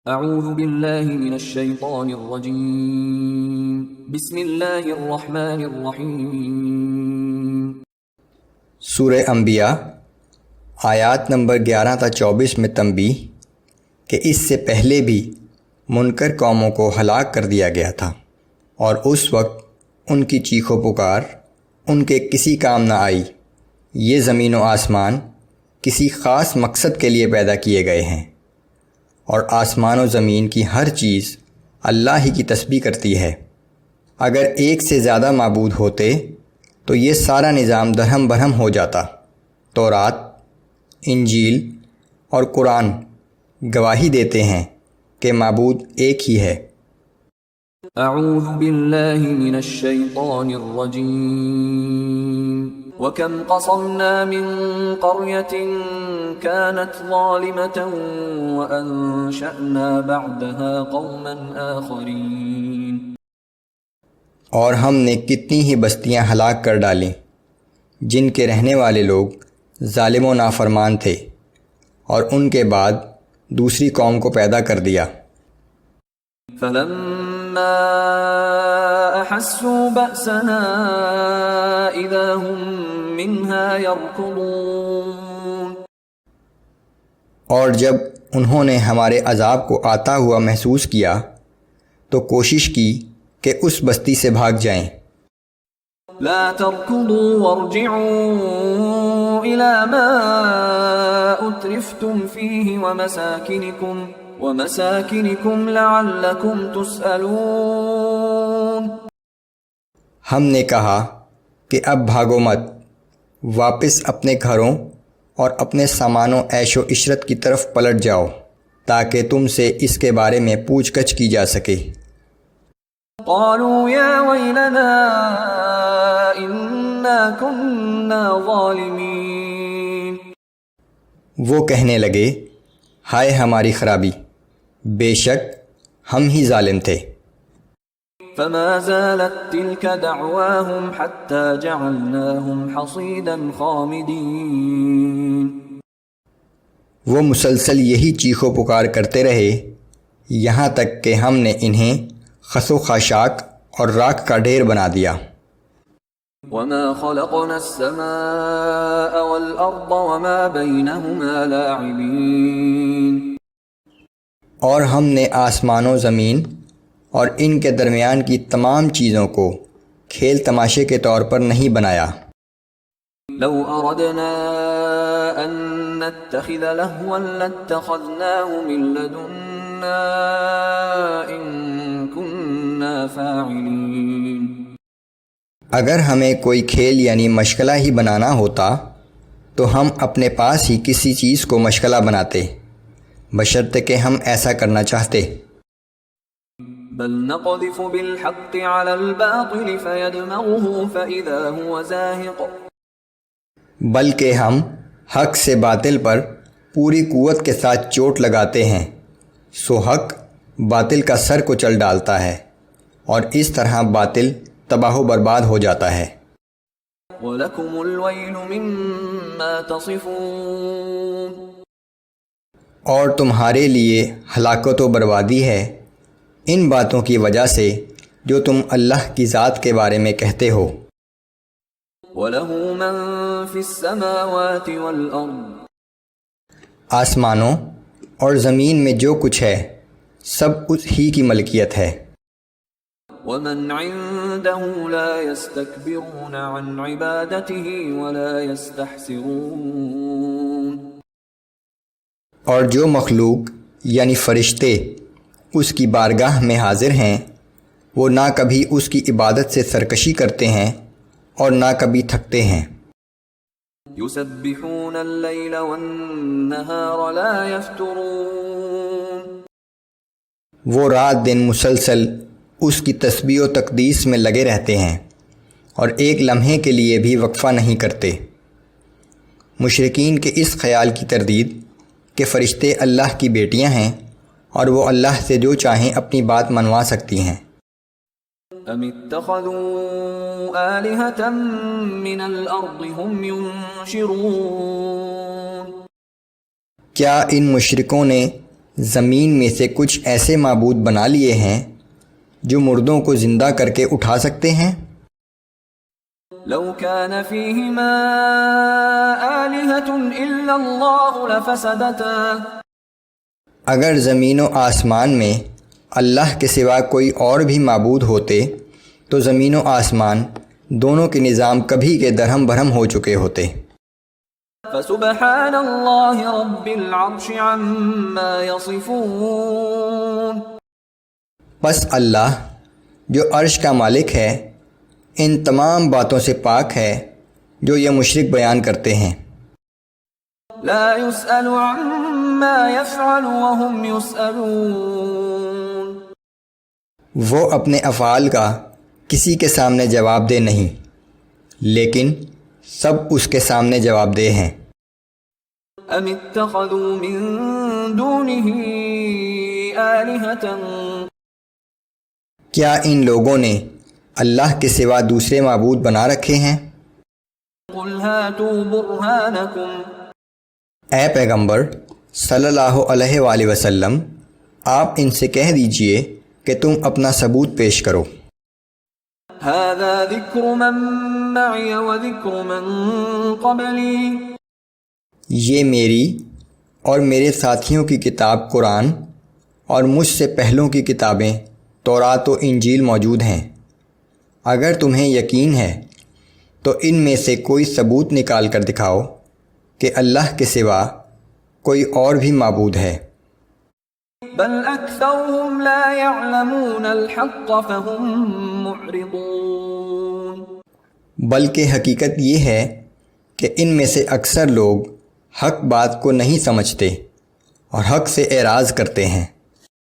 اعوذ باللہ من الشیطان الرجیم بسم اللہ الرحمن الرحیم۔ سورہ انبیاء آیات نمبر 11 تا 24 میں تنبیہ کہ اس سے پہلے بھی منکر قوموں کو ہلاک کر دیا گیا تھا اور اس وقت ان کی چیخ و پکار ان کے کسی کام نہ آئی۔ یہ زمین و آسمان کسی خاص مقصد کے لیے پیدا کیے گئے ہیں، اور آسمان و زمین کی ہر چیز اللہ ہی کی تسبیح کرتی ہے۔ اگر ایک سے زیادہ معبود ہوتے تو یہ سارا نظام درہم برہم ہو جاتا۔ تورات، انجیل اور قرآن گواہی دیتے ہیں کہ معبود ایک ہی ہے۔ اعوذ باللہ من الشیطان الرجیم۔ وَكَمْ قَصَمْنَا مِن قَرْيَةٍ كَانَتْ ظَالِمَةً وَأَنشَأْنَا بَعْدَهَا قَوْمًا آخَرِينَ۔ اور ہم نے کتنی ہی بستیاں ہلاک کر ڈالیں جن کے رہنے والے لوگ ظالم و نافرمان تھے، اور ان کے بعد دوسری قوم کو پیدا کر دیا۔ فَلَمَّا أَحَسُّوا بَأْسَنَا إِذَا هُمْ مِنْهَا يَرْكُضُونَ۔ اور جب انہوں نے ہمارے عذاب کو آتا ہوا محسوس کیا تو کوشش کی کہ اس بستی سے بھاگ جائیں۔ لا تركضوا وارجعوا إلى ما أترفتم فيه ومساكنكم لعلكم تسألون۔ ہم نے کہا کہ اب بھاگو مت، واپس اپنے گھروں اور اپنے سامان و عیش و عشرت کی طرف پلٹ جاؤ تاکہ تم سے اس کے بارے میں پوچھ گچھ کی جا سکے۔ قالوا يا ويلنا إنا كنا ظالمين۔ وہ کہنے لگے، ہائے ہماری خرابی، بے شک ہم ہی ظالم تھے۔ فما زالت تلك دعواهم حتى جعلناهم حصيدا خامدين۔ وہ مسلسل یہی چیخ و پکار کرتے رہے یہاں تک کہ ہم نے انہیں خس و خاشاک اور راکھ کا ڈھیر بنا دیا۔ وما خلقنا السماء والأرض وما بينهما لاعبين۔ اور ہم نے آسمان و زمین اور ان کے درمیان کی تمام چیزوں کو کھیل تماشے کے طور پر نہیں بنایا۔ لو اردنا ان نتخذ لهوا لاتخذناه من لدنا ان كنا فاعلين۔ اگر ہمیں کوئی کھیل یعنی مشغلہ ہی بنانا ہوتا تو ہم اپنے پاس ہی کسی چیز کو مشغلہ بناتے، بشرطے کہ ہم ایسا کرنا چاہتے۔ بل نقذف بالحق على الباطل فيدمغه فإذا هو زاهق۔ بلکہ ہم حق سے باطل پر پوری قوت کے ساتھ چوٹ لگاتے ہیں، سو حق باطل کا سر کو چل ڈالتا ہے، اور اس طرح باطل تباہ و برباد ہو جاتا ہے۔ وَلَكُمُ الْوَيْلُ مِمَّا تَصِفُونَ۔ اور تمہارے لیے ہلاکت و بربادی ہے ان باتوں کی وجہ سے جو تم اللہ کی ذات کے بارے میں کہتے ہو۔ وَلَهُ مَن فِي السَّمَاوَاتِ وَالْأَرْضِ۔ آسمانوں اور زمین میں جو کچھ ہے سب اس ہی کی ملکیت ہے۔ وَمَنْ عِندَهُ لَا يَسْتَكْبِرُونَ عَنْ عِبَادَتِهِ وَلَا يَسْتَحْسِرُونَ۔ اور جو مخلوق یعنی فرشتے اس کی بارگاہ میں حاضر ہیں وہ نہ کبھی اس کی عبادت سے سرکشی کرتے ہیں اور نہ کبھی تھکتے ہیں۔ يُسَبِّحُونَ اللَّيْلَ وَالنَّهَارَ لَا يَفْتُرُونَ۔ وہ رات دن مسلسل اس کی تسبیح و تقدیس میں لگے رہتے ہیں اور ایک لمحے کے لیے بھی وقفہ نہیں کرتے۔ مشرکین کے اس خیال کی تردید کہ فرشتے اللہ کی بیٹیاں ہیں اور وہ اللہ سے جو چاہیں اپنی بات منوا سکتی ہیں۔ ام اتخذوا آلہۃ من الارض هم ينشرون۔ کیا ان مشرکوں نے زمین میں سے کچھ ایسے معبود بنا لیے ہیں جو مردوں کو زندہ کر کے اٹھا سکتے ہیں؟ لو كان فيهما آلهة إلا الله لفسدتا، اگر زمین و آسمان میں اللہ کے سوا کوئی اور بھی معبود ہوتے تو زمین و آسمان دونوں کے نظام کبھی کے درہم برہم ہو چکے ہوتے۔ فسبحان الله رب العرش عما يصفون، بس اللہ جو عرش کا مالک ہے ان تمام باتوں سے پاک ہے جو یہ مشرک بیان کرتے ہیں۔ لا يسأل عما يفعل وهم يسألون، وہ اپنے افعال کا کسی کے سامنے جواب دہ نہیں لیکن سب اس کے سامنے جواب دہ ہیں۔ ام اتخذوا من دونه آلهة، کیا ان لوگوں نے اللہ کے سوا دوسرے معبود بنا رکھے ہیں؟ قل هاتوا برهانكم، اے پیغمبر صلی اللہ علیہ وآلہ وسلم آپ ان سے کہہ دیجئے کہ تم اپنا ثبوت پیش کرو۔ هذا ذکر من معي وذکر من قبلی، یہ میری اور میرے ساتھیوں کی کتاب قرآن اور مجھ سے پہلوں کی کتابیں تورات و انجیل موجود ہیں۔ اگر تمہیں یقین ہے تو ان میں سے کوئی ثبوت نکال کر دکھاؤ کہ اللہ کے سوا کوئی اور بھی معبود ہے۔ بل اکثرهم لا يعلمون الحق فهم معرضون، بلکہ حقیقت یہ ہے کہ ان میں سے اکثر لوگ حق بات کو نہیں سمجھتے اور حق سے اعراض کرتے ہیں۔